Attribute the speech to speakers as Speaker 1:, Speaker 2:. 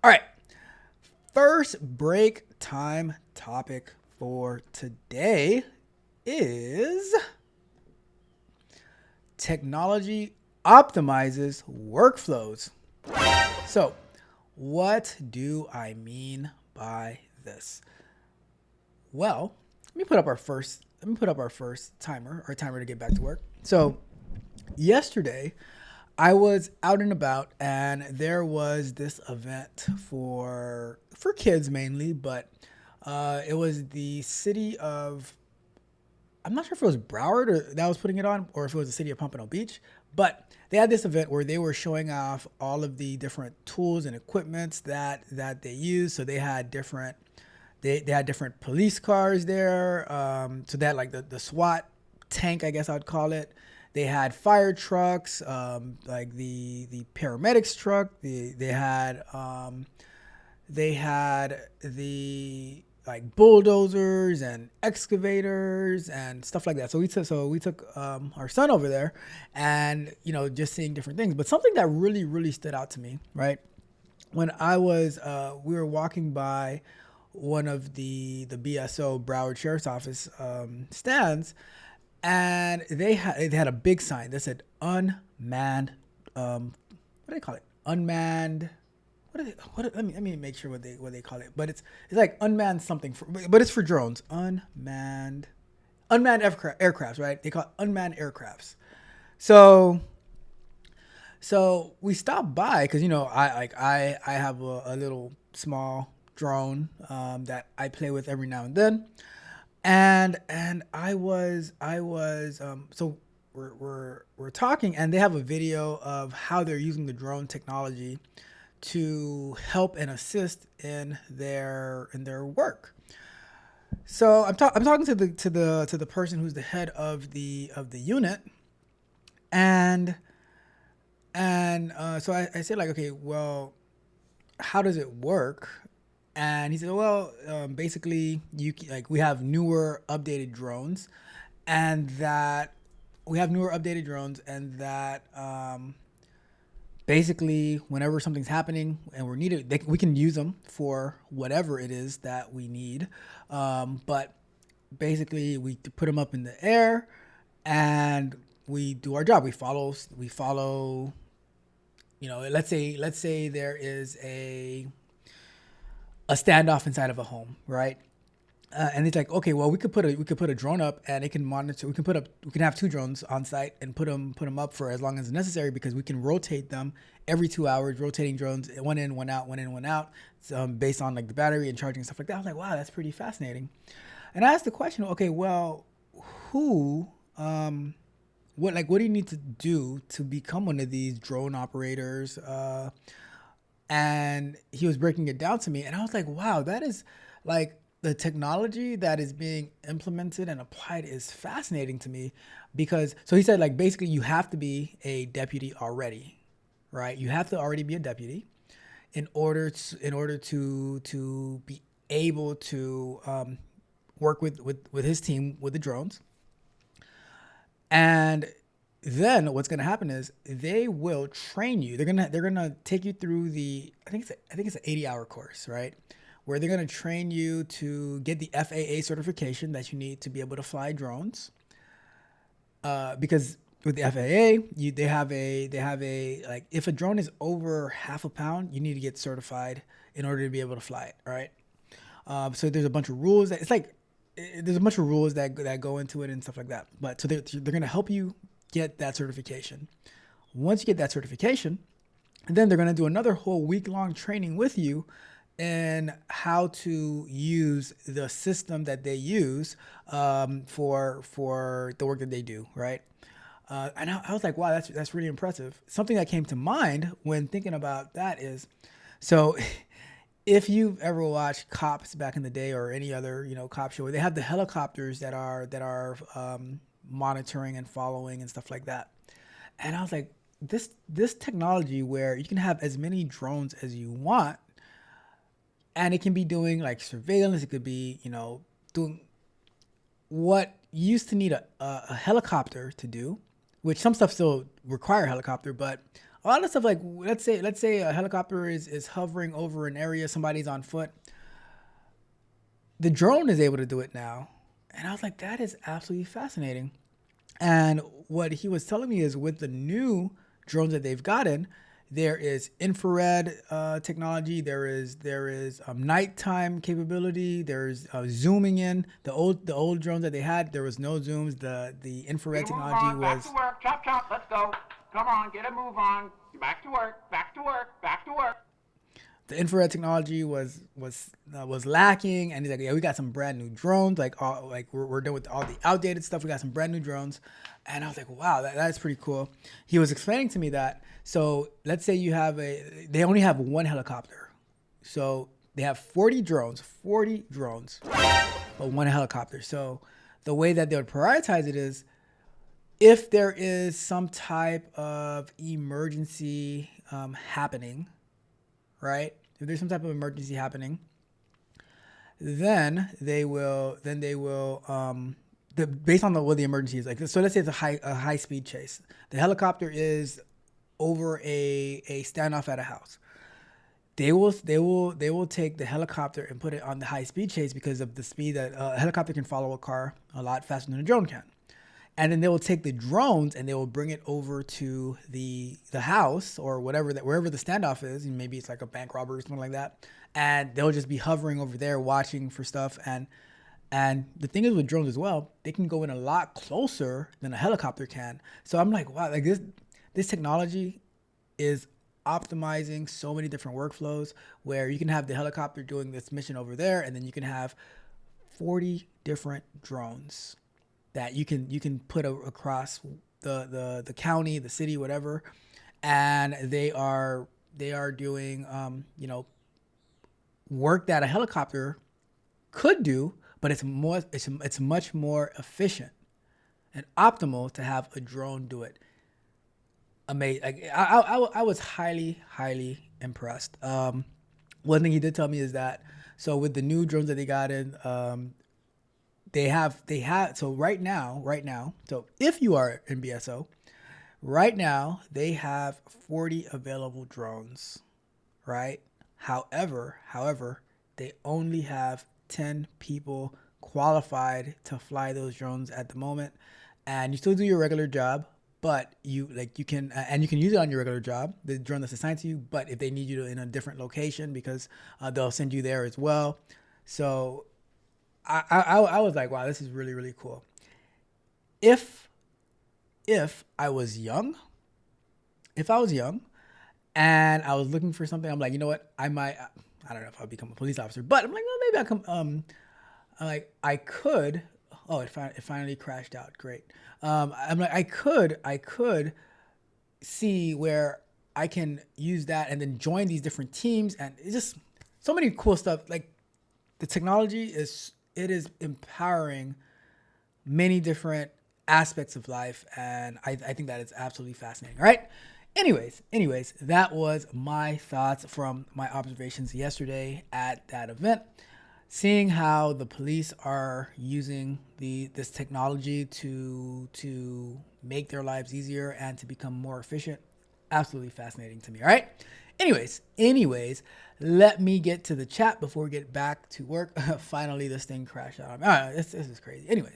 Speaker 1: All right. First break time topic for today is technology optimizes workflows. So, what do I mean by this? Well, let me put up our first timer to get back to work. So, yesterday I was out and about, and there was this event for kids mainly, but it was the city of, I'm not sure if it was Broward or that was putting it on, or if it was the city of Pompano Beach. But they had this event where they were showing off all of the different tools and equipments that they use. So they had different police cars there. So they had like the SWAT tank, I guess I'd call it. They had fire trucks, like the paramedics truck. They had the like bulldozers and excavators and stuff like that. So we took our son over there, and just seeing different things. But something that really stood out to me, right? When we were walking by one of the BSO Broward Sheriff's Office stands, and they had a big sign that said unmanned. What do they call it? Unmanned. Let me make sure what they call it. But it's like unmanned something but it's for drones. Unmanned aircrafts, right? They call it unmanned aircrafts. So we stopped by because I have a little small drone that I play with every now and then, and so we're talking, and they have a video of how they're using the drone technology to help and assist in their work. So I'm talking to the person who's the head of the unit, and so I said, like, okay, well, how does it work? And he said, well, basically, we have newer updated drones, and that basically, whenever something's happening and we're needed, we can use them for whatever it is that we need. But basically, we put them up in the air, and we do our job. We follow. Let's say there is a standoff inside of a home, right? And it's like, okay, well, we could put a drone up, and it can monitor. We can have two drones on site and put them up for as long as necessary, because we can rotate them every 2 hours, rotating drones, one in, one out, one in, one out, based on like the battery and charging and stuff like that. I was like, wow, that's pretty fascinating. And I asked the question, okay, well, who, what do you need to do to become one of these drone operators? And he was breaking it down to me, and I was like, wow, that is like the technology that is being implemented and applied is fascinating to me. Because so he said, like, basically you have to be a deputy already, right? You have to already be a deputy in order to be able to work with his team with the drones. And then what's going to happen is they will train you. They're gonna take you through I think it's an 80-hour course, right? Where they're going to train you to get the FAA certification that you need to be able to fly drones. Because with the FAA, they have a like, if a drone is over half a pound, you need to get certified in order to be able to fly it, right? So there's a bunch of rules there's a bunch of rules that go into it and stuff like that. But so they're going to help you get that certification. Once you get that certification, then they're going to do another whole week-long training with you in how to use the system that they use for the work that they do, right? And I was like, wow, that's really impressive. Something that came to mind when thinking about that is, so if you've ever watched Cops back in the day, or any other cop show, they have the helicopters that are monitoring and following and stuff like that. And I was like, this technology where you can have as many drones as you want, and it can be doing like surveillance. It could be doing what used to need a helicopter to do, which some stuff still require a helicopter, but a lot of stuff like let's say a helicopter is hovering over an area, somebody's on foot. The drone is able to do it now. And I was like, that is absolutely fascinating. And what he was telling me is with the new drones that they've gotten, there is infrared technology. There is nighttime capability. There's zooming in. The old drones that they had, there was no zooms. The infrared technology was.
Speaker 2: Back to work. Chop chop. Let's go. Come on, get a move on. Back to work. Back to work. Back to work.
Speaker 1: The infrared technology was lacking, and he's like, yeah, we got some brand new drones. Like we're done with all the outdated stuff. We got some brand new drones, and I was like, wow, that's pretty cool. He was explaining to me that. So let's say they only have one helicopter, so they have 40 drones, but one helicopter. So the way that they would prioritize it is, if there is some type of emergency happening, right? If there's some type of emergency happening, then they will based on what the emergency is like. So let's say it's a high speed chase. The helicopter is over a standoff at a house. They will take the helicopter and put it on the high speed chase because of the speed that a helicopter can follow a car a lot faster than a drone can. And then they will take the drones and they will bring it over to the house or wherever the standoff is. And maybe it's like a bank robbery or something like that. And they'll just be hovering over there watching for stuff. And the thing is with drones as well, they can go in a lot closer than a helicopter can. So I'm like, wow, like this technology is optimizing so many different workflows where you can have the helicopter doing this mission over there, and then you can have 40 different drones that you can put across the county, the city, whatever, and they are doing work that a helicopter could do, but it's much more efficient and optimal to have a drone do it. Amazing! Like, I was highly impressed. One thing he did tell me is that, so with the new drones that they got in, they have so right now, so if you are in BSO right now, they have 40 available drones, right? However, they only have 10 people qualified to fly those drones at the moment, and you still do your regular job, but you can use it on your regular job, the drone that's assigned to you. But if they need you in a different location, because they'll send you there as well. So I was like, wow, this is really, really cool. If I was young, and I was looking for something, I'm like, you know what, I don't know if I'll become a police officer, but I'm like, well, maybe I'll come. I'm like, I could. Oh, it finally crashed out. Great. I'm like, I could see where I can use that and then join these different teams, and it's just so many cool stuff. Like, the technology is empowering many different aspects of life, and I think that is absolutely fascinating. All right. Anyways, that was my thoughts from my observations yesterday at that event. Seeing how the police are using this technology to make their lives easier and to become more efficient, absolutely fascinating to me. All right. Anyways, let me get to the chat before we get back to work. Finally, this thing crashed out. All right, this is crazy. Anyways,